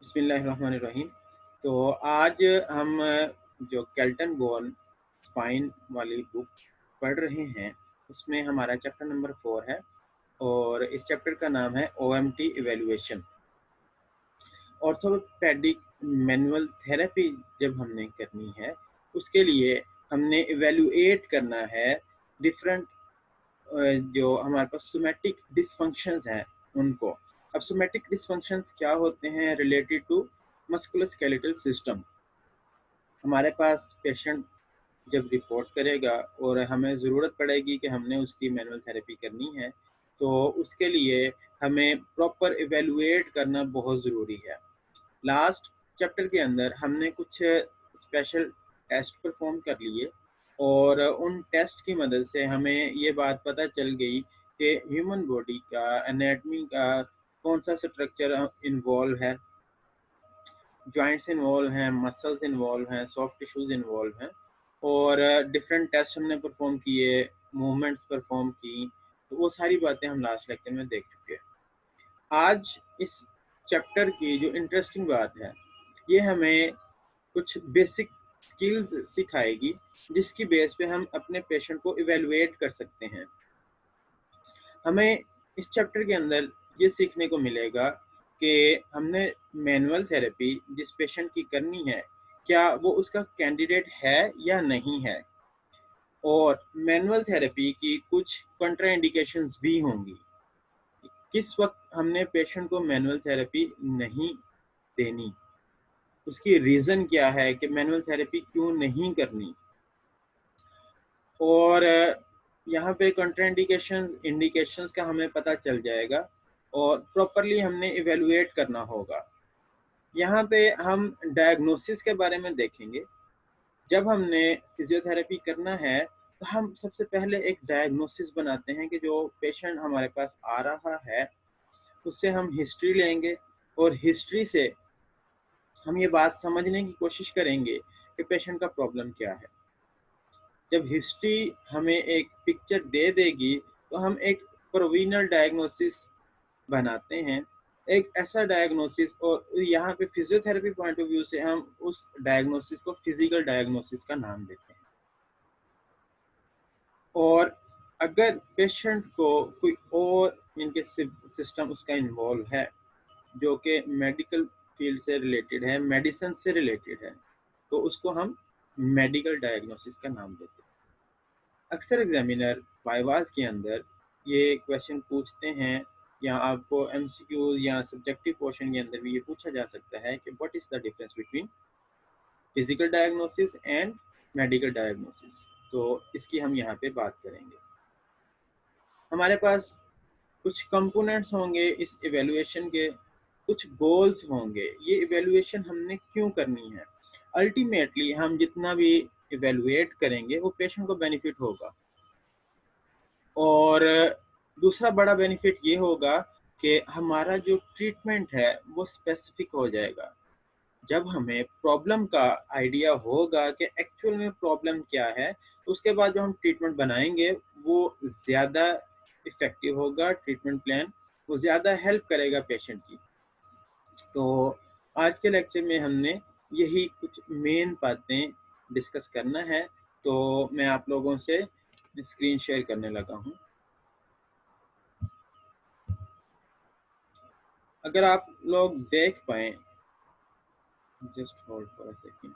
बिस्मिल्लाहिर्रहमानिर्रहीम। तो आज हम जो केल्टन बोन स्पाइन वाली बुक पढ़ रहे हैं, उसमें हमारा चैप्टर नंबर 4 है और इस चैप्टर का नाम है OMT evaluation. Orthopaedic manual therapy जब हमने करनी है, उसके लिए हमने इवैल्यूएट करना है डिफरेंट जो हमारे पास सोमैटिक डिसफंक्शंस हैं उनको। अब सोमैटिक डिसफंक्शंस क्या होते हैं रिलेटेड टू मस्कुलोस्केलेटल सिस्टम। हमारे पास पेशेंट जब रिपोर्ट करेगा और हमें ज़रूरत पड़ेगी कि हमने उसकी मैनुअल थेरेपी करनी है, तो उसके लिए हमें प्रॉपर इवैल्यूएट करना बहुत ज़रूरी है। लास्ट चैप्टर के अंदर हमने कुछ स्पेशल टेस्ट परफॉर्म कर लिए और उन टेस्ट की मदद से हमें ये बात पता चल गई कि ह्यूमन बॉडी का एनाटमी का कौन सा स्ट्रक्चर इन्वॉल्व है, जॉइंट्स इन्वॉल्व हैं, मसल्स इन्वॉल्व हैं, सॉफ्ट टिश्यूज इन्वॉल्व हैं और डिफरेंट टेस्ट हमने परफॉर्म किए, मूवमेंट्स परफॉर्म की। तो वो सारी बातें हम लास्ट लेक्चर में देख चुके हैं। आज इस चैप्टर की जो इंटरेस्टिंग बात है, ये हमें कुछ बेसिक स्किल्स सिखाएगी जिसकी बेस पे हम अपने पेशेंट को इवैल्यूएट कर सकते हैं। हमें इस चैप्टर के अंदर ये सीखने को मिलेगा कि हमने मैनुअल थेरेपी जिस पेशेंट की करनी है, क्या वो उसका कैंडिडेट है या नहीं है, और मैनुअल थेरेपी की कुछ कंट्राइंडिकेशंस भी होंगी। किस वक्त हमने पेशेंट को मैनुअल थेरेपी नहीं देनी, उसकी रीज़न क्या है कि मैनुअल थेरेपी क्यों नहीं करनी, और यहाँ पे कंट्राइंडिकेशंस इंडिकेशंस का हमें पता चल जाएगा और प्रॉपरली हमने इवैल्यूएट करना होगा। यहाँ पे हम डायग्नोसिस के बारे में देखेंगे। जब हमने फिजियोथेरेपी करना है, तो हम सबसे पहले एक डायग्नोसिस बनाते हैं कि जो पेशेंट हमारे पास आ रहा है, उससे हम हिस्ट्री लेंगे और हिस्ट्री से हम ये बात समझने की कोशिश करेंगे कि पेशेंट का प्रॉब्लम क्या है। जब हिस्ट्री हमें एक पिक्चर दे देगी, तो हम एक प्रोविजनल डायग्नोसिस बनाते हैं, एक ऐसा डायग्नोसिस, और यहाँ पे फिजियोथेरेपी पॉइंट ऑफ व्यू से हम उस डायग्नोसिस को फिजिकल डायग्नोसिस का नाम देते हैं। और अगर पेशेंट को कोई और इनके सिस्टम उसका इन्वॉल्व है जो कि मेडिकल फील्ड से रिलेटेड है, मेडिसिन से रिलेटेड है, तो उसको हम मेडिकल डायग्नोसिस का नाम देते हैं। अक्सर एग्जामिनर वाइवास के अंदर ये क्वेश्चन पूछते हैं, या आपको एमसीक्यूज या सब्जेक्टिव पोर्शन के अंदर भी ये पूछा जा सकता है कि what is the difference between physical diagnosis and medical diagnosis. तो इसकी हम यहाँ पे बात करेंगे। हमारे पास कुछ कंपोनेंट्स होंगे इस इवैल्यूएशन के, कुछ गोल्स होंगे। ये इवैल्यूएशन हमने क्यों करनी है? अल्टीमेटली हम जितना भी इवैल्यूएट करेंगे वो पेशेंट को बेनिफिट होगा, और दूसरा बड़ा बेनिफिट ये होगा कि हमारा जो ट्रीटमेंट है वो स्पेसिफिक हो जाएगा। जब हमें प्रॉब्लम का आइडिया होगा कि एक्चुअल में प्रॉब्लम क्या है, तो उसके बाद जो हम ट्रीटमेंट बनाएंगे वो ज़्यादा इफ़ेक्टिव होगा। ट्रीटमेंट प्लान वो ज़्यादा हेल्प करेगा पेशेंट की। तो आज के लेक्चर में हमने यही कुछ मेन बातें डिस्कस करना है। तो मैं आप लोगों से स्क्रीन शेयर करने लगा हूँ। अगर आप लोग देख पाएँ, just hold for a second.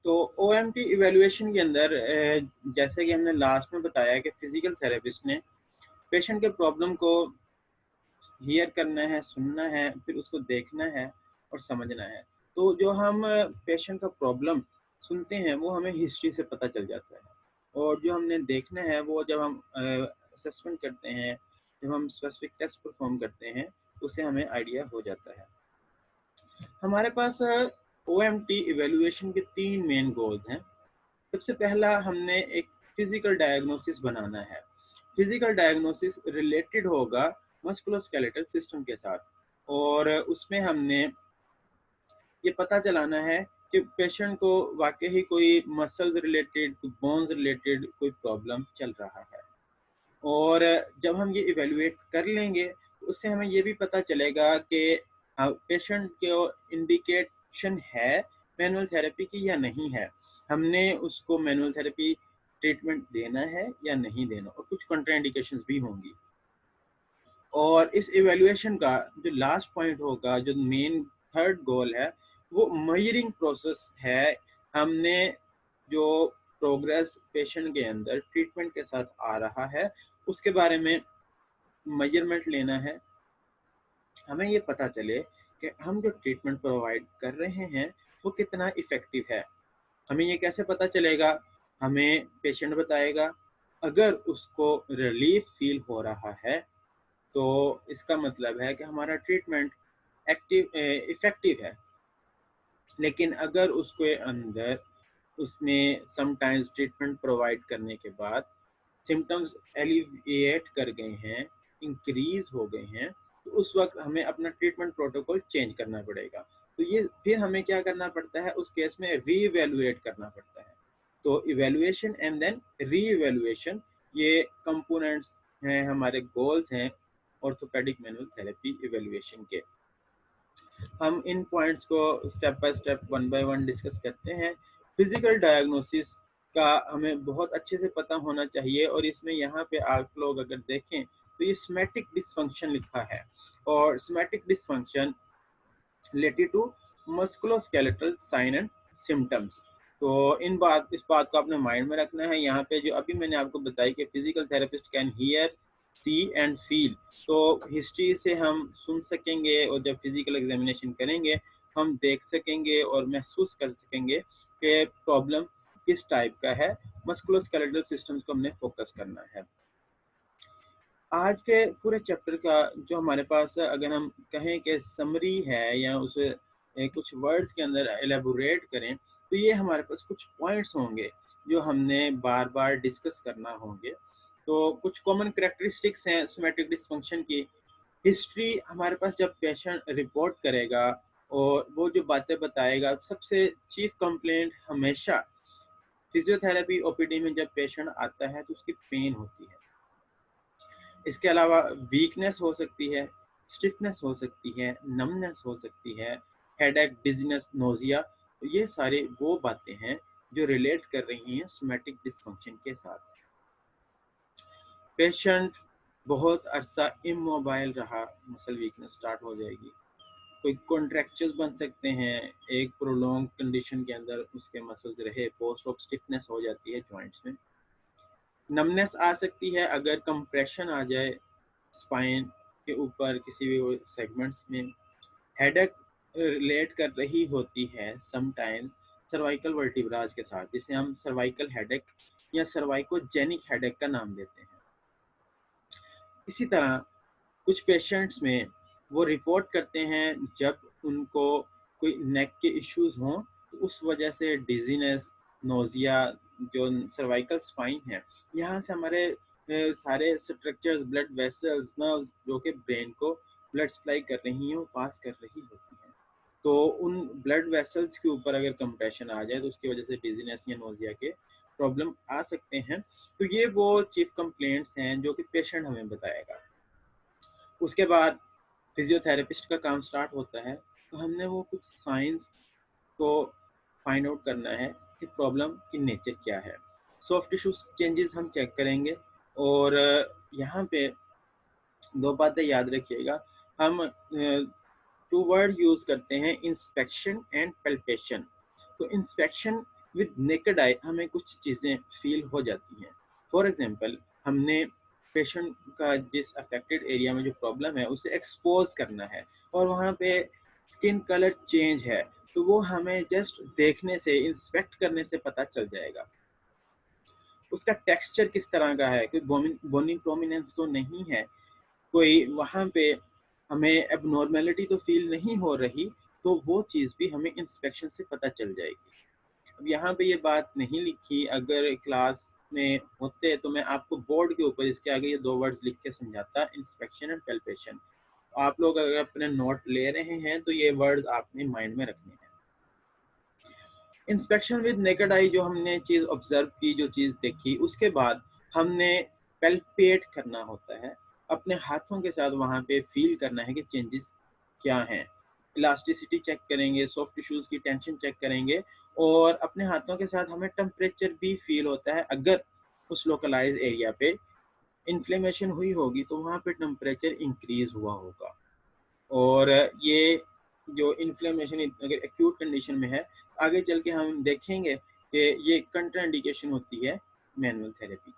तो ओएमटी इवैल्यूएशन के अंदर जैसे कि हमने लास्ट में बताया कि फिजिकल थेरेपिस्ट ने पेशेंट के प्रॉब्लम को हियर करना है, सुनना है, फिर उसको देखना है और समझना है। तो जो हम पेशेंट का प्रॉब्लम सुनते हैं वो हमें हिस्ट्री से पता चल जाता है, और जो हमने देखना है वो जब हम असेसमेंट करते हैं, जब हम स्पेसिफिक टेस्ट परफॉर्म करते हैं, उससे हमें आइडिया हो जाता है। हमारे पास ओएमटी इवैल्यूएशन के 3 मेन गोल्स हैं। सबसे पहला, हमने एक फिजिकल डायग्नोसिस बनाना है। फिजिकल डायग्नोसिस रिलेटेड होगा मस्कुलोस्केलेटल सिस्टम के साथ, और उसमें हमने ये पता चलाना है कि पेशेंट को वाक़ई ही कोई मसल्स रिलेटेड, बोन्स रिलेटेड कोई प्रॉब्लम चल रहा है। और जब हम ये इवैल्यूएट कर लेंगे, तो उससे हमें ये भी पता चलेगा कि पेशेंट को इंडिकेशन है मैनुअल थेरेपी की या नहीं है। हमने उसको मैनुअल थेरेपी ट्रीटमेंट देना है या नहीं देना, और कुछ कंट्राइंडिकेशंस भी होंगी। और इस इवैल्यूएशन का जो लास्ट पॉइंट होगा, जो मेन थर्ड गोल है, वो मेजरिंग प्रोसेस है। हमने जो प्रोग्रेस पेशेंट के अंदर ट्रीटमेंट के साथ आ रहा है, उसके बारे में मेजरमेंट लेना है। हमें ये पता चले कि हम जो ट्रीटमेंट प्रोवाइड कर रहे हैं वो कितना इफ़ेक्टिव है। हमें ये कैसे पता चलेगा? हमें पेशेंट बताएगा। अगर उसको रिलीफ फ़ील हो रहा है, तो इसका मतलब है कि हमारा ट्रीटमेंट इफ़ेक्टिव है। लेकिन अगर उसके अंदर उसमें समटाइम्स ट्रीटमेंट प्रोवाइड करने के बाद सिम्पटम्स एलिविएट कर गए हैं, इंक्रीज़ हो गए हैं, तो उस वक़्त हमें अपना ट्रीटमेंट प्रोटोकॉल चेंज करना पड़ेगा। तो ये फिर हमें क्या करना पड़ता है, उस केस में रीइवैल्यूएट करना पड़ता है। तो इवैल्यूएशन एंड देन रीइवैल्यूएशन, ये कंपोनेंट्स हैं, हमारे गोल्स हैं ऑर्थोपेडिक मैनुअल थेरेपी इवैल्यूएशन के। हम इन पॉइंट्स को step by step, one by one discuss करते हैं। फिजिकल डायग्नोसिस का हमें बहुत अच्छे से पता होना चाहिए, और इसमें यहाँ पे आप लोग अगर देखें तो ये सोमैटिक डिसफंक्शन लिखा है, और somatic dysfunction related to musculoskeletal sign and symptoms. तो इस बात को आपने माइंड में रखना है। यहाँ पे जो अभी मैंने आपको बताई कि physical therapist can hear, see and feel, तो हिस्ट्री से हम सुन सकेंगे, और जब फिजिकल एग्जामिनेशन करेंगे हम देख सकेंगे और महसूस कर सकेंगे कि प्रॉब्लम किस टाइप का है। मस्कुलोस्केलेटल सिस्टम्स को हमने फोकस करना है। आज के पूरे चैप्टर का जो हमारे पास, अगर हम कहें कि समरी है या उसे कुछ वर्ड्स के अंदर एलेबोरेट करें, तो ये हमारे पास कुछ पॉइंट्स होंगे जो हमने बार बार डिस्कस करना होंगे। तो कुछ कॉमन कैरेक्टरिस्टिक्स हैं सोमैटिक डिसफंक्शन की। हिस्ट्री, हमारे पास जब पेशेंट रिपोर्ट करेगा और वो जो बातें बताएगा, सबसे चीफ कंप्लेंट हमेशा फिजियोथेरेपी ओपीडी में जब पेशेंट आता है तो उसकी पेन होती है। इसके अलावा वीकनेस हो सकती है, स्टिफनेस हो सकती है, नमनेस हो सकती है, हेडेक, डिजीनेस, नोजिया। तो ये सारे वो बातें हैं जो रिलेट कर रही हैं सोमैटिक डिसफंक्शन के साथ। पेशेंट बहुत अरसा इमोबाइल रहा, मसल वीकनेस स्टार्ट हो जाएगी। कोई कॉन्ट्रैक्चर्स बन सकते हैं, एक प्रोलॉन्ग कंडीशन के अंदर उसके मसल्स रहे, पोस्ट ऑफ स्टिफनेस हो जाती है जॉइंट्स में। नमनेस आ सकती है अगर कंप्रेशन आ जाए स्पाइन के ऊपर किसी भी सेगमेंट्स में। हेडेक रिलेट कर रही होती है समटाइम्स सर्वाइकल वर्टिब्राज के साथ, जिसे हम सर्वाइकल हेडेक या सर्वाइकोजेनिक हेडेक का नाम देते हैं। इसी तरह कुछ पेशेंट्स में वो रिपोर्ट करते हैं जब उनको कोई नेक के इश्यूज हों, तो उस वजह से डिजीनेस, नोजिया, जो सर्वाइकल स्पाइन है, यहाँ से हमारे सारे स्ट्रक्चर्स, ब्लड वेसल्स, नर्व्स जो कि ब्रेन को ब्लड सप्लाई कर रही हैं, वो पास कर रही होती हैं। तो उन ब्लड वेसल्स के ऊपर अगर कंप्रेशन आ जाए तो उसकी वजह से डिजीनेस या नोजिया के प्रॉब्लम आ सकते हैं। तो ये वो चीफ कंप्लेंट्स हैं जो कि पेशेंट हमें बताएगा। उसके बाद फिजियोथेरेपिस्ट का काम स्टार्ट होता है। तो हमने वो कुछ साइंस को फाइंड आउट करना है कि प्रॉब्लम की नेचर क्या है। सॉफ्ट टिश्यू चेंजेस हम चेक करेंगे, और यहाँ पे दो बातें याद रखिएगा। हम टू वर्ड यूज़ करते हैं, इंस्पेक्शन एंड पल्पेशन। तो इंस्पेक्शन विद नेकेड आई हमें कुछ चीज़ें फील हो जाती हैं। फॉर एग्जांपल, हमने पेशेंट का जिस अफेक्टेड एरिया में जो प्रॉब्लम है उसे एक्सपोज करना है, और वहाँ पे स्किन कलर चेंज है, तो वो हमें जस्ट देखने से, इंस्पेक्ट करने से पता चल जाएगा। उसका टेक्सचर किस तरह का है, कोई बोनी प्रोमिनेंस तो नहीं है, कोई वहाँ पे हमें एबनॉर्मेलिटी तो फील नहीं हो रही, तो वो चीज़ भी हमें इंस्पेक्शन से पता चल जाएगी। अब यहाँ पे ये बात नहीं लिखी, अगर क्लास में होते तो मैं आपको बोर्ड के ऊपर इसके आगे ये दो वर्ड्स लिख के समझाता, इंस्पेक्शन एंड पैल्पेशन। आप लोग अगर अपने नोट ले रहे हैं तो ये वर्ड्स आपने माइंड में रखने हैं। इंस्पेक्शन विद नेकेड आई, जो हमने चीज़ ऑब्जर्व की, जो चीज़ देखी, उसके बाद हमने पैल्पेट करना होता है, अपने हाथों के साथ वहाँ पे फील करना है कि चेंजेस क्या हैं। इलास्टिसिटी चेक करेंगे, सॉफ्ट टिश्यूज़ की टेंशन चेक करेंगे और अपने हाथों के साथ हमें टेम्परेचर भी फील होता है। अगर उस लोकलाइज़ एरिया पे इन्फ्लेमेशन हुई होगी तो वहाँ पे टेम्परेचर इंक्रीज़ हुआ होगा। और ये जो इन्फ्लेमेशन अगर एक्यूट कंडीशन में है, आगे चल के हम देखेंगे कि ये कंट्राइंडिकेशन होती है मैनुअल थेरेपी,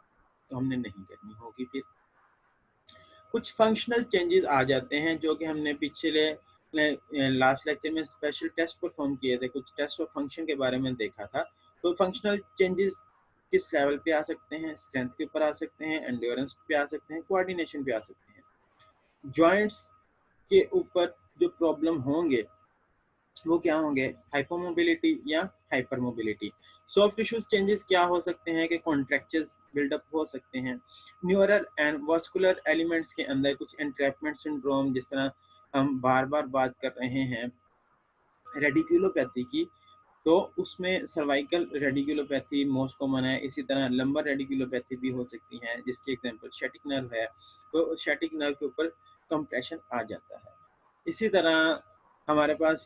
तो हमने नहीं करनी होगी फिर। कुछ फंक्शनल चेंजेस आ जाते हैं जो कि हमने पिछले लास्ट लेक्चर में स्पेशल टेस्ट परफॉर्म किए थे, कुछ टेस्ट ऑफ फंक्शन के बारे में देखा था। तो फंक्शनल चेंजेस किस लेवल पे आ सकते हैं? स्ट्रेंथ के ऊपर आ सकते हैं, एंड्योरेंस पे आ सकते हैं, कोऑर्डिनेशन पे आ सकते हैं। जॉइंट्स के ऊपर जो प्रॉब्लम होंगे वो क्या होंगे? हाइपोमोबिलिटी या hyper mobility. Soft tissues changes क्या हो सकते हैं कि कॉन्ट्रैक्चर्स बिल्डअप हो सकते हैं। न्यूरल एंड वास्कुलर एलिमेंट्स के अंदर कुछ एंट्रैपमेंट सिंड्रोम, जिस तरह हम बार बार बात कर रहे हैं रेडिकुलोपैथी की, तो उसमें सर्वाइकल रेडिकुलोपैथी मोस्ट कॉमन है। इसी तरह लंबर रेडिकुलोपैथी भी हो सकती है, जिसकी एग्जांपल शैटिक नर्व है, तो शैटिक नर्व के ऊपर कंप्रेशन आ जाता है। इसी तरह हमारे पास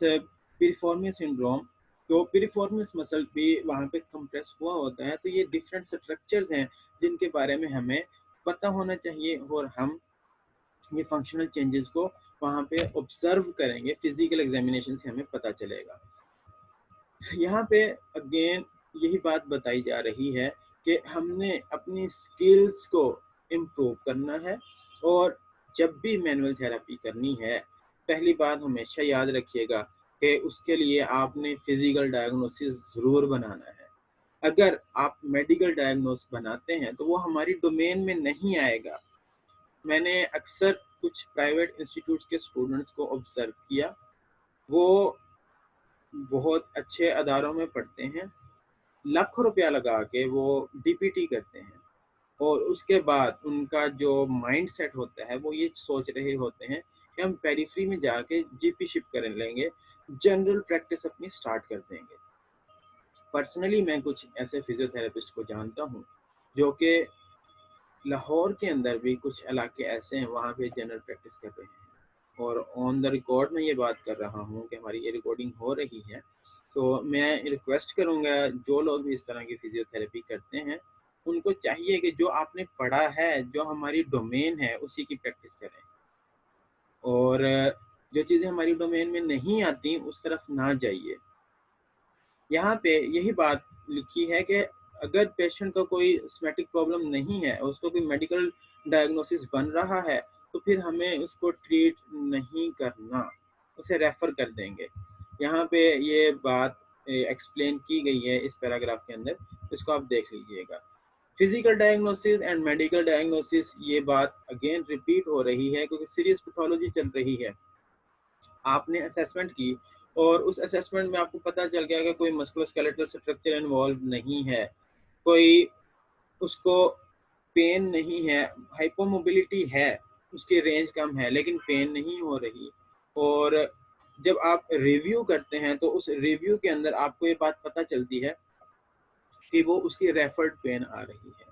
पिरिफॉर्मिस सिंड्रोम, तो पिरिफॉर्मिस मसल भी वहाँ पे कंप्रेस हुआ होता है। तो ये डिफरेंट स्ट्रक्चर्स हैं जिनके बारे में हमें पता होना चाहिए और हम ये फंक्शनल चेंजेस को वहाँ पे ऑब्जर्व करेंगे, फिजिकल एग्जामिनेशन से हमें पता चलेगा। यहाँ पे अगेन यही बात बताई जा रही है कि हमने अपनी स्किल्स को इम्प्रूव करना है और जब भी मैनुअल थेरेपी करनी है, पहली बात हमेशा याद रखिएगा कि उसके लिए आपने फिजिकल डायग्नोसिस ज़रूर बनाना है। अगर आप मेडिकल डायग्नोस बनाते हैं तो वो हमारी डोमेन में नहीं आएगा। मैंने अक्सर कुछ प्राइवेट इंस्टीट्यूट्स के स्टूडेंट्स को ऑब्जर्व किया, वो बहुत अच्छे अदारों में पढ़ते हैं, लाखों रुपया लगा के वो डीपीटी करते हैं और उसके बाद उनका जो माइंड सेट होता है वो ये सोच रहे होते हैं कि हम पेरिफेरी में जाके जीपी शिफ्ट कर लेंगे, जनरल प्रैक्टिस अपनी स्टार्ट कर देंगे। पर्सनली मैं कुछ ऐसे फिजियोथेरेपिस्ट को जानता हूँ जो कि लाहौर के अंदर भी कुछ इलाके ऐसे हैं, वहाँ पे जनरल प्रैक्टिस कर रहे हैं और ऑन द रिकॉर्ड में ये बात कर रहा हूँ कि हमारी ये रिकॉर्डिंग हो रही है। तो मैं रिक्वेस्ट करूँगा जो लोग भी इस तरह की फिजियोथेरेपी करते हैं, उनको चाहिए कि जो आपने पढ़ा है, जो हमारी डोमेन है, उसी की प्रैक्टिस करें और जो चीज़ें हमारी डोमेन में नहीं आती उस तरफ ना जाइए। यहाँ पे यही बात लिखी है कि अगर पेशेंट का कोई सोमैटिक प्रॉब्लम नहीं है, उसको कोई मेडिकल डायग्नोसिस बन रहा है, तो फिर हमें उसको ट्रीट नहीं करना, उसे रेफ़र कर देंगे। यहाँ पे ये बात एक्सप्लेन की गई है इस पैराग्राफ के अंदर, इसको आप देख लीजिएगा। Physical diagnosis and medical diagnosis, ये बात अगेन रिपीट हो रही है क्योंकि सीरियस पैथोलॉजी चल रही है। आपने असेसमेंट की और उस असेसमेंट में आपको पता चल गया कि कोई मस्कुलोस्केलेटल स्ट्रक्चर इन्वॉल्व नहीं है, कोई उसको पेन नहीं है, हाइपोमोबिलिटी है, उसकी रेंज कम है लेकिन पेन नहीं हो रही, और जब आप रिव्यू करते हैं तो उस रिव्यू के अंदर आपको ये बात पता चलती है कि वो उसकी रेफर्ड पेन आ रही है।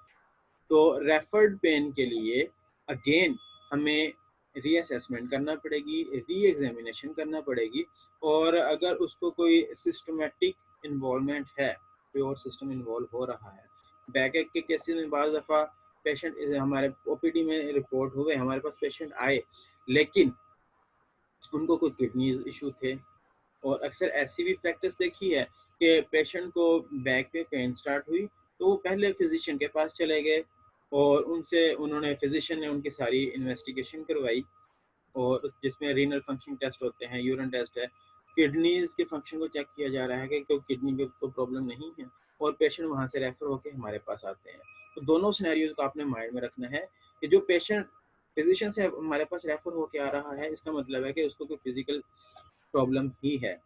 तो रेफर्ड पेन के लिए अगेन हमें रीअसेसमेंट करना पड़ेगी, री एग्जामिनेशन करना पड़ेगी और अगर उसको कोई सिस्टमेटिक इन्वॉल्वमेंट है, कोई और सिस्टम इन्वॉल्व हो रहा है। बैक एक के केसेस में बाज़ दफ़ा पेशेंट हमारे ओपीडी में रिपोर्ट हुए, हमारे पास पेशेंट आए लेकिन उनको कोई किडनीज इशू थे और अक्सर ऐसी भी प्रैक्टिस देखी है कि पेशेंट को बैक पे पेन स्टार्ट हुई तो वो पहले फिजिशियन के पास चले गए और उन्होंने फिजिशियन ने उनकी सारी इन्वेस्टिगेशन करवाई और जिसमें रीनल फंक्शन टेस्ट होते हैं, यूरिन टेस्ट है, किडनीज के फंक्शन को चेक किया जा रहा है कि कोई किडनी में कोई प्रॉब्लम नहीं है और पेशेंट वहाँ से रेफर होकर हमारे पास आते हैं। तो दोनों सिनेरियोज को आपने माइंड में रखना है कि जो पेशेंट फिजिशियन से हमारे पास रेफर होकर आ रहा है, इसका मतलब है कि उसको कोई फिजिकल प्रॉब्लम ही है।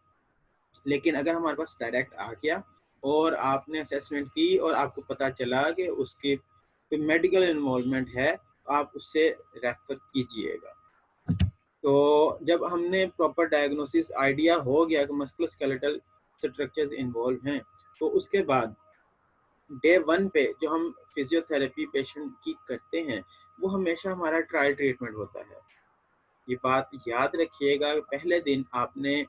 लेकिन अगर हमारे पास डायरेक्ट आ गया और आपने असेसमेंट की और आपको पता चला कि उसकी कोई मेडिकल इन्वॉल्वमेंट है, तो आप उससे रेफर कीजिएगा। तो जब हमने प्रॉपर डायग्नोसिस आइडिया हो गया कि मस्कुलोस्केलेटल स्ट्रक्चर्स इन्वॉल्व हैं, तो उसके बाद डे 1 पे जो हम फिजियोथेरेपी पेशेंट की करते हैं, वो हमेशा हमारा ट्रायल ट्रीटमेंट होता है। ये बात याद रखिएगा, पहले दिन आपने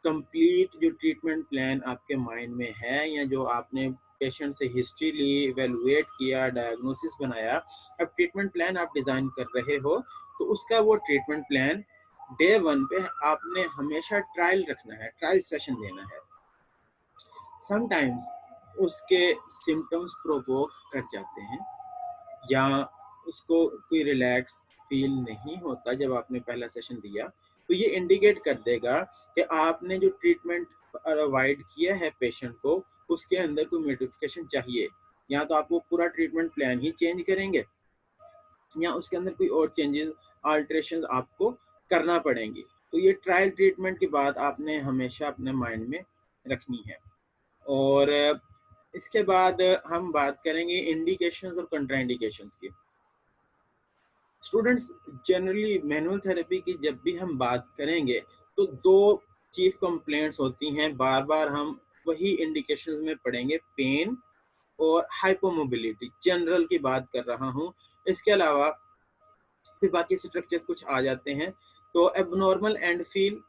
कंप्लीट जो ट्रीटमेंट प्लान आपके माइंड में है या जो आपने पेशेंट से हिस्ट्री ली, इवैल्यूएट किया, डायग्नोसिस बनाया, अब ट्रीटमेंट प्लान आप डिज़ाइन कर रहे हो, तो उसका वो ट्रीटमेंट प्लान डे 1 पे आपने हमेशा ट्रायल रखना है, ट्रायल सेशन देना है। समटाइम्स उसके सिम्टम्स प्रोवोक कर जाते हैं या उसको कोई रिलैक्स फील नहीं होता जब आपने पहला सेशन दिया, तो ये इंडिकेट कर देगा कि आपने जो ट्रीटमेंट प्रोवाइड किया है पेशेंट को, उसके अंदर कोई मॉडिफिकेशन चाहिए। या तो आप वो पूरा ट्रीटमेंट प्लान ही चेंज करेंगे या उसके अंदर कोई और चेंजेस, अल्टरेशंस आपको करना पड़ेंगी। तो ये ट्रायल ट्रीटमेंट की बात आपने हमेशा अपने माइंड में रखनी है। और इसके बाद हम बात करेंगे इंडिकेशंस और कंट्राइंडिकेशंस की। स्टूडेंट्स, जनरली मैनुअल थेरेपी की जब भी हम बात करेंगे तो दो चीफ कंप्लेंट्स होती हैं, बार बार हम वही इंडिकेशंस में पढ़ेंगे, पेन और हाइपोमोबिलिटी। जनरल की बात कर रहा हूँ, इसके अलावा फिर बाकी स्ट्रक्चर्स कुछ आ जाते हैं। तो एबनॉर्मल एंड फील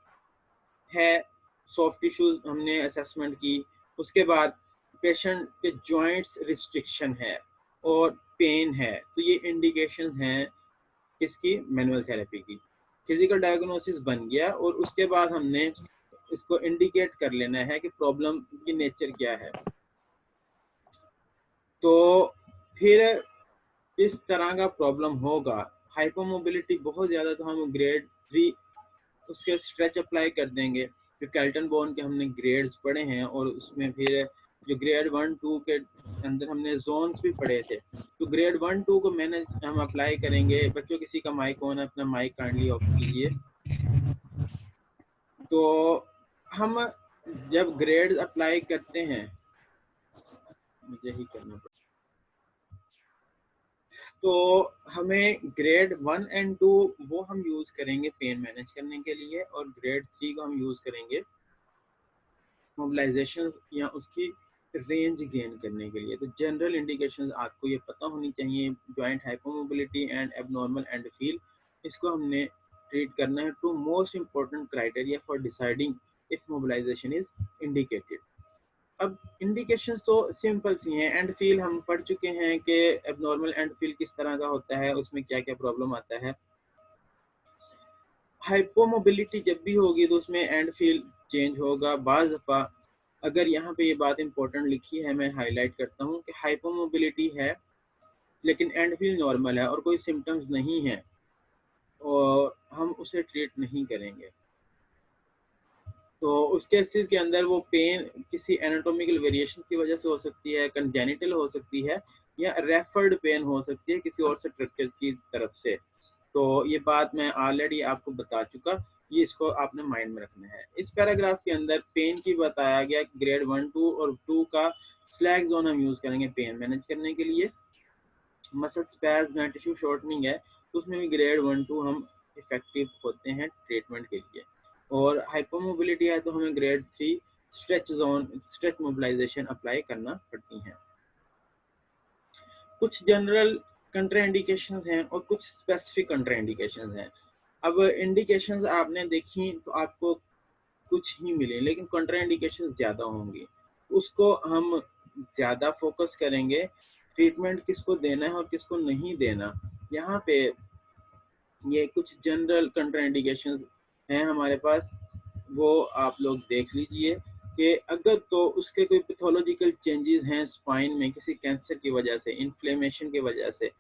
है, सॉफ्ट टिश्यूज हमने असेसमेंट की, उसके बाद पेशेंट के जॉइंट्स रिस्ट्रिक्शन है और पेन है, तो ये इंडिकेशन हैं किसकी, मैनुअल थेरेपी की। फिजिकल डायग्नोसिस बन गया और उसके बाद हमने इसको इंडिकेट कर लेना है कि प्रॉब्लम की नेचर क्या है। तो फिर इस तरह का प्रॉब्लम होगा, हाइपोमोबिलिटी बहुत ज़्यादा, तो हम ग्रेड 3 उसके स्ट्रेच अप्लाई कर देंगे। फिर कैल्टन बोन के हमने ग्रेड्स पढ़े हैं और उसमें फिर जो ग्रेड 1-2 के अंदर हमने जोन्स भी पढ़े थे, तो ग्रेड 1-2 को मैंने हम अप्लाई करेंगे। बच्चों, किसी का माइक ऑन है, अपना माइक काइंडली ऑफ कीजिए। तो हम जब ग्रेड अप्लाई करते हैं, मुझे ही करना पड़ेगा, तो हमें ग्रेड 1 एंड 2 वो हम यूज़ करेंगे पेन मैनेज करने के लिए, और ग्रेड 3 को हम यूज़ करेंगे मोबिलाइजेशन या उसकी रेंज गेन करने के लिए। तो जनरल इंडिकेशंस आपको ये पता होनी चाहिए, joint hypomobility and abnormal end feel, इसको हमने ट्रीट करना है। Two most important criteria for deciding if mobilisation is indicated. अब इंडिकेशंस तो सिंपल सी हैं, एंड फील हम पढ़ चुके हैं कि एबनॉर्मल एंड फील किस तरह का होता है, उसमें क्या क्या प्रॉब्लम आता है। हाइपोमोबिलिटी जब भी होगी तो उसमें एंड फील चेंज होगा। बाज़ दफ़ा अगर यहाँ पे ये बात इंपॉर्टेंट लिखी है, मैं हाईलाइट करता हूँ कि हाइपोमोबिलिटी है लेकिन एंड फील नॉर्मल है और कोई सिम्टम्स नहीं है, और हम उसे ट्रीट नहीं करेंगे। तो उस केसेस के अंदर वो पेन किसी एनाटॉमिकल वेरिएशन की वजह से हो सकती है, कंजेनिटल हो सकती है, या रेफर्ड पेन हो सकती है किसी और स्ट्रक्चर की तरफ से। तो ये बात मैं ऑलरेडी आपको बता चुका, ये इसको आपने माइंड में रखना है। इस पैराग्राफ के अंदर पेन की बताया गया, ग्रेड 1-2 और 2 का स्लैग जोन हम यूज़ करेंगे पेन मैनेज करने के लिए। मसल स्पैज़म या टिश्यू शॉर्टनिंग है, तो उसमें भी ग्रेड 1-2 हम इफेक्टिव होते हैं ट्रीटमेंट के लिए। और हाइपोमोबिलिटी है तो हमें grade 3 stretch zone, stretch mobilisation apply करना पड़ती हैं। कुछ जनरल कंट्राइंडिकेशंस हैं और कुछ स्पेसिफिक कंट्राइंडिकेशंस हैं। अब इंडिकेशंस आपने देखी तो आपको कुछ ही मिले, लेकिन कंट्राइंडिकेशंस ज़्यादा होंगी, उसको हम ज़्यादा फोकस करेंगे। ट्रीटमेंट किसको देना है और किसको नहीं देना, यहाँ पे ये कुछ जनरल कंट्राइंडिकेशंस हैं हमारे पास, वो आप लोग देख लीजिए कि अगर तो उसके कोई पैथोलॉजिकल चेंजेस हैं स्पाइन में, किसी कैंसर की वजह से, इन्फ्लेमेशन की वजह से,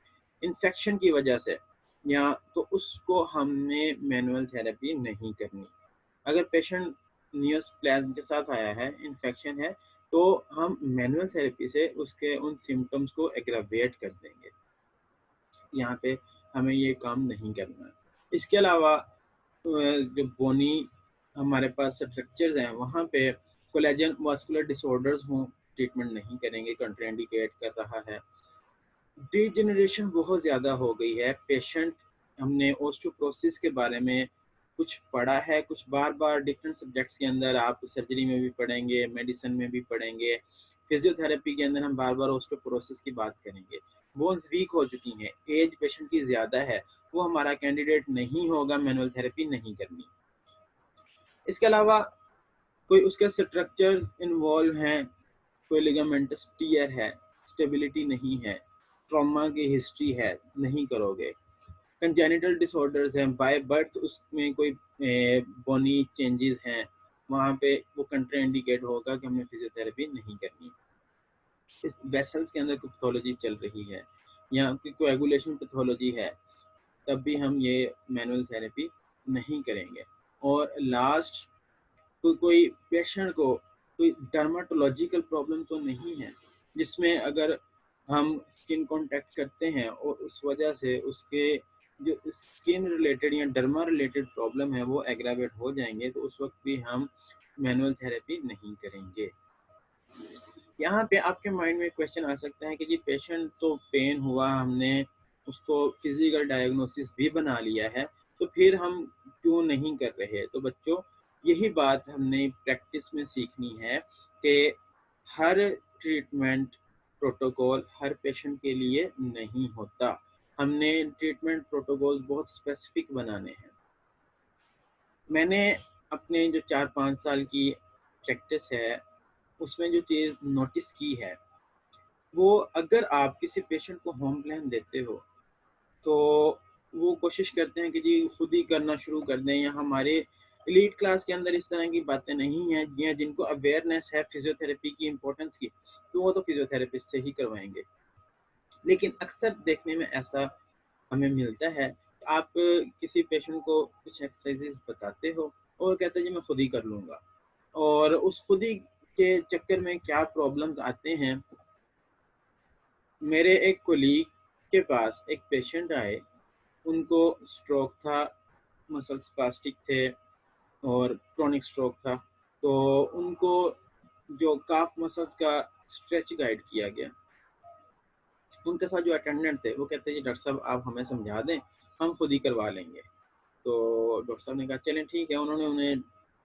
इन्फेक्शन की वजह से, या तो उसको हमने मैनुअल थेरेपी नहीं करनी। अगर पेशेंट नियोप्लाज्म के साथ आया है, इन्फेक्शन है, तो हम मैनुअल थेरेपी से उसके उन सिम्टम्स को एग्रावेट कर देंगे। यहाँ पे हमें ये काम नहीं करना है। इसके अलावा जो बोनी हमारे पास स्ट्रक्चर्स हैं, वहाँ पे कोलेजन वास्कुलर डिसऑर्डर्स हों, ट्रीटमेंट नहीं करेंगे, कंट्राइंडिकेट कर रहा है। डीजेनरेशन बहुत ज़्यादा हो गई है, पेशेंट, हमने ओस्टियोपोरोसिस के बारे में कुछ पढ़ा है, कुछ बार बार डिफरेंट सब्जेक्ट्स के अंदर आप सर्जरी में भी पढ़ेंगे, मेडिसिन में भी पढ़ेंगे। फिजियोथेरेपी के अंदर हम बार बार ऑस्टियोपोरोसिस की बात करेंगे। बोन्स वीक हो चुकी हैं, एज पेशेंट की ज़्यादा है, वो हमारा कैंडिडेट नहीं होगा मैनुअल थेरेपी नहीं करनी। इसके अलावा कोई उसके स्ट्रक्चर इन्वॉल्व हैं, कोई लिगामेंटस टियर है, स्टेबिलिटी नहीं है, ट्रॉमा की हिस्ट्री है, नहीं करोगे। कंजेनिटल डिसऑर्डर्स हैं, बाय बर्थ उसमें कोई बोनी चेंजेस हैं, वहाँ पे वो कंट्राइंडिकेट होगा कि हमें फिजियोथेरेपी नहीं करनी। वेसल्स के अंदर कोई पैथोलॉजी चल रही है या कोई कोएगुलेशन पैथोलॉजी है, तब भी हम ये मैनुअल थेरेपी नहीं करेंगे। और लास्ट, कोई पेशेंट को कोई डर्माटोलॉजिकल प्रॉब्लम तो नहीं है जिसमें अगर हम स्किन कांटेक्ट करते हैं और उस वजह से उसके जो स्किन रिलेटेड या डर्मा रिलेटेड प्रॉब्लम है वो एग्रावेट हो जाएंगे, तो उस वक्त भी हम मैनुअल थेरेपी नहीं करेंगे। यहाँ पे आपके माइंड में क्वेश्चन आ सकता है कि जी पेशेंट तो पेन हुआ, हमने उसको फिजिकल डायग्नोसिस भी बना लिया है, तो फिर हम क्यों नहीं कर रहे। तो बच्चों, यही बात हमने प्रैक्टिस में सीखनी है कि हर ट्रीटमेंट प्रोटोकॉल हर पेशेंट के लिए नहीं होता। हमने ट्रीटमेंट प्रोटोकॉल बहुत स्पेसिफिक बनाने हैं। मैंने अपने जो 4-5 साल की प्रैक्टिस है उसमें जो चीज़ नोटिस की है, वो अगर आप किसी पेशेंट को होम प्लान देते हो तो वो कोशिश करते हैं कि जी खुद ही करना शुरू कर दें, या हमारे एलीट क्लास के अंदर इस तरह की बातें नहीं हैं, या जिनको अवेयरनेस है फिजियोथेरेपी की इम्पोर्टेंस की, तो वो तो फिजियोथेरेपिस्ट से ही करवाएंगे। लेकिन अक्सर देखने में ऐसा हमें मिलता है, आप किसी पेशेंट को कुछ एक्सरसाइजेज बताते हो और कहते हैं जी मैं खुद ही कर लूँगा, और उस खुद ही के चक्कर में क्या प्रॉब्लम्स आते हैं। मेरे एक कोलीग के पास एक पेशेंट आए, उनको स्ट्रोक था, मसल स्पास्टिक थे और क्रोनिक स्ट्रोक था, तो उनको जो काफ मसल्स का स्ट्रेच गाइड किया गया। उनके साथ जो अटेंडेंट थे वो कहते हैं जी डॉक्टर साहब आप हमें समझा दें, हम खुद ही करवा लेंगे। तो डॉक्टर साहब ने कहा चलें ठीक है, उन्होंने उन्हें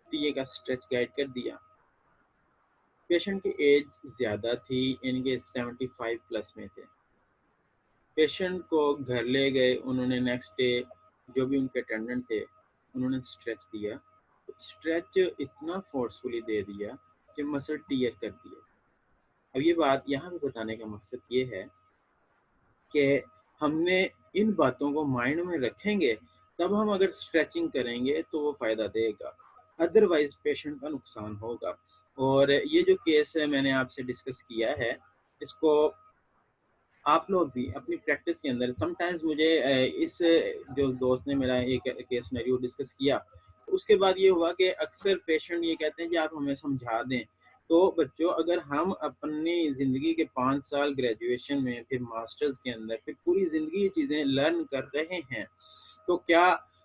टीए का स्ट्रेच गाइड कर दिया। पेशेंट की एज ज़्यादा थी, इनके 75 प्लस में थे। पेशेंट को घर ले गए, उन्होंने नेक्स्ट डे जो भी उनके अटेंडेंट थे उन्होंने स्ट्रेच दिया, तो स्ट्रेच इतना फोर्सफुली दे दिया कि मसल टीयर कर दिया। अब ये बात यहाँ पे बताने का मकसद ये है कि हमने इन बातों को माइंड में रखेंगे, तब हम अगर स्ट्रेचिंग करेंगे तो वो फ़ायदा देगा, अदरवाइज पेशेंट का नुकसान होगा। और ये जो केस है मैंने आपसे डिस्कस किया है, इसको आप लोग भी अपनी प्रैक्टिस के अंदर समटाइम्स मुझे इस जो दोस्त ने मेरा एक केस सिनेरियो डिस्कस किया, उसके बाद ये हुआ कि अक्सर पेशेंट ये कहते हैं कि आप हमें समझा दें। तो बच्चों, अगर हम अपनी ज़िंदगी के 5 साल ग्रेजुएशन में, फिर मास्टर्स के अंदर, फिर पूरी ज़िंदगी ये चीज़ें लर्न कर रहे हैं, तो क्या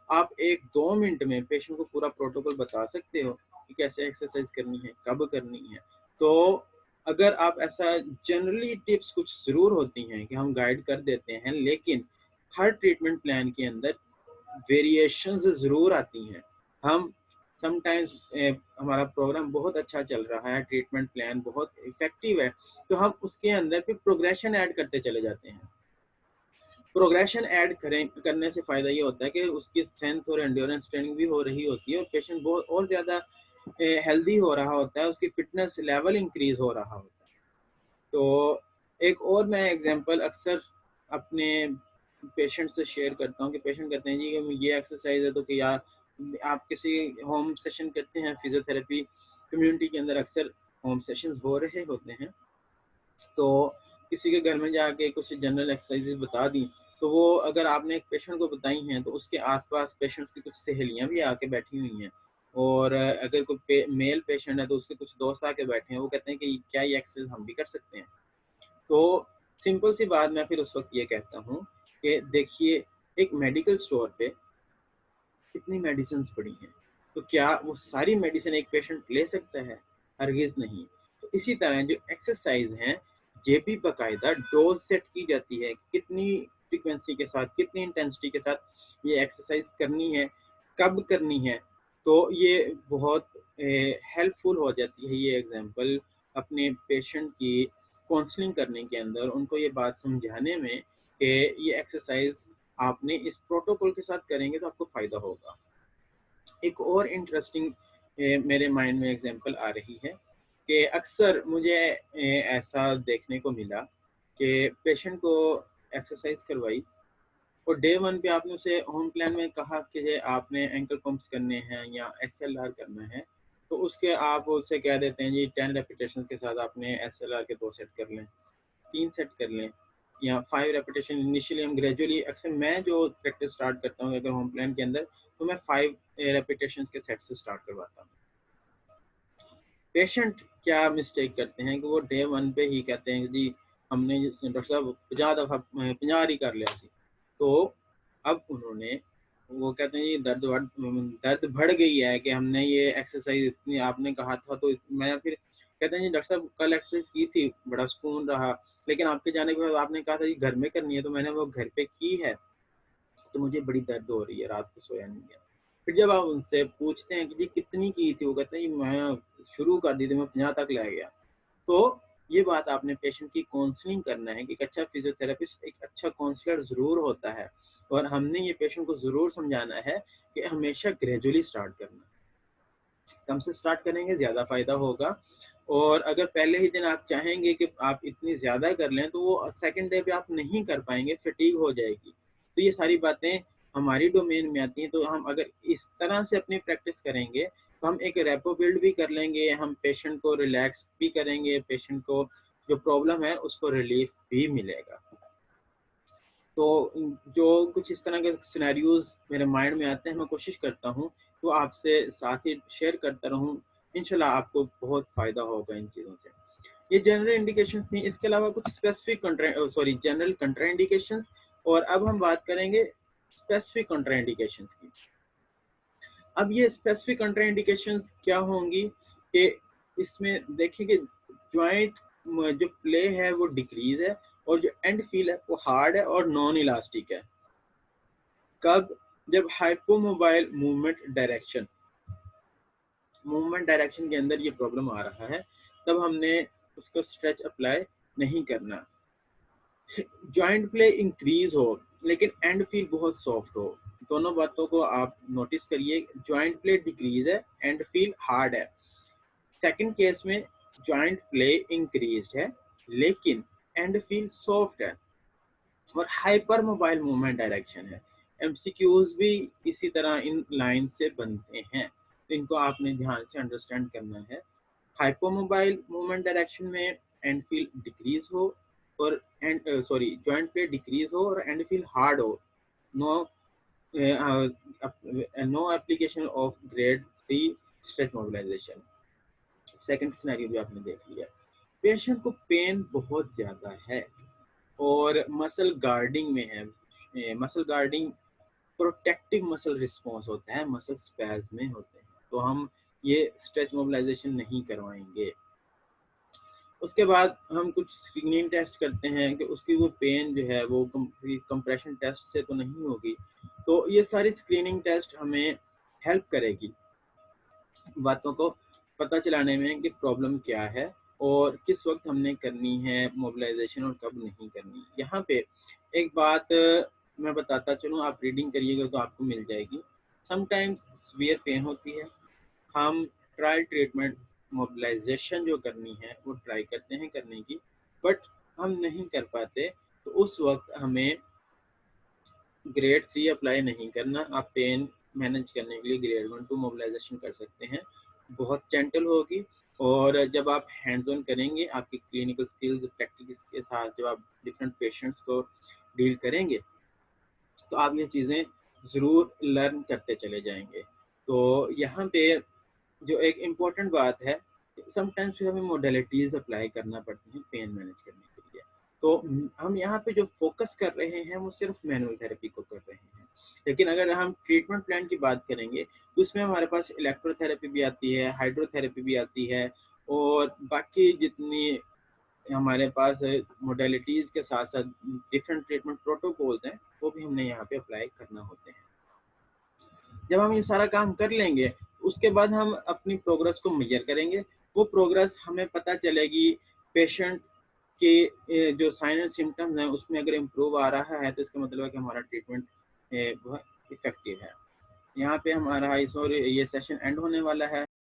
आप 1-2 मिनट में पेशेंट को पूरा प्रोटोकॉल बता सकते हो कि कैसे एक्सरसाइज करनी है, कब करनी है? तो अगर आप ऐसा जनरली टिप्स कुछ ज़रूर होती हैं कि हम गाइड कर देते हैं, लेकिन हर ट्रीटमेंट प्लान के अंदर वेरिएशंस ज़रूर आती हैं। हम समटाइम्स हमारा प्रोग्राम बहुत अच्छा चल रहा है, ट्रीटमेंट प्लान बहुत इफ़ेक्टिव है, तो हम उसके अंदर फिर प्रोग्रेशन ऐड करते चले जाते हैं। प्रोग्रेशन ऐड करने से फ़ायदा ये होता है कि उसकी स्ट्रेंथ और एंड्योरेंस ट्रेनिंग भी हो रही होती है और पेशेंट बहुत और ज़्यादा हेल्दी हो रहा होता है, उसकी फिटनेस लेवल इंक्रीज़ हो रहा होता है। तो एक और मैं एग्जांपल अक्सर अपने पेशेंट से शेयर करता हूँ कि पेशेंट कहते हैं जी कि ये एक्सरसाइज है, तो कि यार आप किसी होम सेशन करते हैं फिजियोथेरेपी कम्युनिटी के अंदर, अक्सर होम सेशंस हो रहे होते हैं, तो किसी के घर में जाके कुछ जनरल एक्सरसाइजेज बता दी, तो वो अगर आपने एक पेशेंट को बताई हैं तो उसके आसपास पेशेंट्स की कुछ सहेलियां भी आके बैठी हुई हैं, और अगर कोई मेल पेशेंट है तो उसके कुछ दोस्त आके बैठे हैं, वो कहते हैं कि क्या ये एक्सरसाइज हम भी कर सकते हैं। तो सिंपल सी बात मैं फिर उस वक्त ये कहता हूँ कि देखिए, एक मेडिकल स्टोर पे कितनी मेडिसिन पड़ी हैं, तो क्या वो सारी मेडिसिन एक पेशेंट ले सकता है? हरगिज नहीं। तो इसी तरह जो एक्सरसाइज हैं, ये भी बाकायदा डोज सेट की जाती है, कितनी फ्रीक्वेंसी के साथ, कितनी इंटेंसिटी के साथ ये एक्सरसाइज करनी है, कब करनी है। तो ये बहुत हेल्पफुल हो जाती है ये एग्जांपल अपने पेशेंट की काउंसलिंग करने के अंदर उनको ये बात समझाने में कि ये एक्सरसाइज आपने इस प्रोटोकॉल के साथ करेंगे तो आपको फ़ायदा होगा। एक और इंटरेस्टिंग मेरे माइंड में एग्जांपल आ रही है कि अक्सर मुझे ऐसा देखने को मिला कि पेशेंट को एक्सरसाइज करवाई और डे 1 पे आपने उसे होम प्लान में कहा कि आपने एंकल पंप्स करने हैं या एसएलआर करना है, तो उसके आप उससे कह देते हैं जी 10 रेपिटेशन के साथ आपने एसएलआर के 2 सेट कर लें, 3 सेट कर लें या 5 रेपिटेशन इनिशियली हम ग्रेजुअली अक्सर मैं जो प्रैक्टिस स्टार्ट करता हूँ अगर होम प्लान के अंदर तो मैं 5 रेपिटेशंस के सेट से स्टार्ट करवाता हूँ। पेशेंट क्या मिस्टेक करते हैं कि वो डे 1 पे ही कहते हैं कि जी हमने डॉक्टर साहब 50 दफ़ा 50 ही कर लिया सी। तो अब उन्होंने वो कहते हैं ये दर्द बढ़ गई है कि हमने ये एक्सरसाइज इतनी आपने कहा था तो मैं फिर कहते हैं जी डॉक्टर साहब कल एक्सरसाइज की थी, बड़ा सुकून रहा, लेकिन आपके जाने के बाद आपने कहा था जी घर में करनी है तो मैंने वो घर पे की है, तो मुझे बड़ी दर्द हो रही है, रात को सोया नहीं है। फिर जब आप उनसे पूछते हैं कि जी कितनी की थी, वो कहते हैं जी मैं शुरू कर दी थी, मैं 50 तक ले गया। तो ये बात आपने पेशेंट की काउंसलिंग करना है कि एक अच्छा फिजियोथेरेपिस्ट एक अच्छा काउंसलर ज़रूर होता है और हमने ये पेशेंट को ज़रूर समझाना है कि हमेशा ग्रेजुअली स्टार्ट करना है। कम से स्टार्ट करेंगे ज़्यादा फ़ायदा होगा और अगर पहले ही दिन आप चाहेंगे कि आप इतनी ज़्यादा कर लें तो वो सेकंड डे पे आप नहीं कर पाएँगे, फटीग हो जाएगी। तो ये सारी बातें हमारी डोमेन में आती हैं, तो हम अगर इस तरह से अपनी प्रैक्टिस करेंगे तो हम एक रेपो बिल्ड भी कर लेंगे, हम पेशेंट को रिलैक्स भी करेंगे, पेशेंट को जो प्रॉब्लम है उसको रिलीफ भी मिलेगा। तो जो कुछ इस तरह के सिनेरियोज़ मेरे माइंड में आते हैं, मैं कोशिश करता हूँ तो आपसे साथ ही शेयर करता रहूँ। इंशाल्लाह आपको बहुत फ़ायदा होगा इन चीज़ों से। ये जनरल इंडिकेशंस थी, इसके अलावा कुछ स्पेसिफिक जनरल कंट्राइंडिकेशंस और अब हम बात करेंगे स्पेसिफिक कंट्राइंडिकेशंस की। अब ये स्पेसिफिक कंट्राइंडिकेशंस क्या होंगी कि इसमें देखिए कि जॉइंट जो प्ले है वो डिक्रीज़ है और जो एंड फील है वो हार्ड है और नॉन इलास्टिक है। कब? जब हाइपोमोबाइल मूवमेंट डायरेक्शन के अंदर ये प्रॉब्लम आ रहा है, तब हमने उसको स्ट्रेच अप्लाई नहीं करना। जॉइंट प्ले इंक्रीज हो लेकिन एंड फील बहुत सॉफ्ट हो, दोनों बातों को आप नोटिस करिए। जॉइंट प्ले डिक्रीज है, एंड फील हार्ड है। सेकंड केस में जॉइंट प्ले इंक्रीज है लेकिन एंड फील सॉफ्ट है और हाइपर मोबाइल मूवमेंट डायरेक्शन है। एमसीक्यूज भी इसी तरह इन लाइन से बनते हैं, तो इनको आपने ध्यान से अंडरस्टैंड करना है। हाइपोमोबाइल मूवमेंट डायरेक्शन में एंड फील डिक्रीज हो और जॉइंट प्ले डिक्रीज हो और एंड फील हार्ड हो। No no application of grade 3 stretch mobilisation. Second scenario भी आपने देख लिया। पेशेंट को पेन बहुत ज़्यादा है और मसल गार्डिंग में है। Muscle guarding protective muscle response होता है, मसल स्पैज में होते हैं, तो हम ये स्ट्रेच मोबिलाइजेशन नहीं करवाएंगे। उसके बाद हम कुछ स्क्रीनिंग टेस्ट करते हैं कि उसकी वो पेन जो है वो कंप्रेशन टेस्ट से तो नहीं होगी। तो ये सारी स्क्रीनिंग टेस्ट हमें हेल्प करेगी बातों को पता चलाने में कि प्रॉब्लम क्या है और किस वक्त हमने करनी है मोबिलाइजेशन और कब नहीं करनी। यहाँ पे एक बात मैं बताता चलूँ, आप रीडिंग करिएगा तो आपको मिल जाएगी। समटाइम्स सीवियर पेन होती है, हम ट्रायल ट्रीटमेंट मोबिलाइजेशन जो करनी है वो ट्राई करते हैं करने की, बट हम नहीं कर पाते, तो उस वक्त हमें ग्रेड 3 अप्लाई नहीं करना। आप पेन मैनेज करने के लिए ग्रेड 1 2 मोबिलाइजेशन कर सकते हैं, बहुत जेंटल होगी। और जब आप हैंड्स ऑन करेंगे, आपकी क्लिनिकल स्किल्स प्रैक्टिस के साथ जब आप डिफरेंट पेशेंट्स को डील करेंगे तो आप ये चीज़ें ज़रूर लर्न करते चले जाएंगे। तो यहाँ पे जो एक इम्पॉर्टेंट बात है, समटाइम्स हमें मोडेलिटीज़ अप्लाई करना पड़ती हैं पेन मैनेज करने के लिए। तो हम यहाँ पे जो फोकस कर रहे हैं वो सिर्फ मैनुअल थेरेपी को कर रहे हैं, लेकिन अगर हम ट्रीटमेंट प्लान की बात करेंगे तो इसमें हमारे पास इलेक्ट्रोथेरेपी भी आती है, हाइड्रोथेरेपी भी आती है और बाकी जितनी हमारे पास मोडेलिटीज़ के साथ साथ डिफरेंट ट्रीटमेंट प्रोटोकॉल्स हैं वो भी हमने यहाँ पे अप्लाई करना होते हैं। जब हम ये सारा काम कर लेंगे उसके बाद हम अपनी प्रोग्रेस को मेजर करेंगे। वो प्रोग्रेस हमें पता चलेगी पेशेंट के जो साइन एंड सिम्टम्स हैं उसमें अगर इम्प्रूव आ रहा है तो इसका मतलब है कि हमारा ट्रीटमेंट बहुत इफेक्टिव है। यहाँ पे हमारा इस और ये सेशन एंड होने वाला है।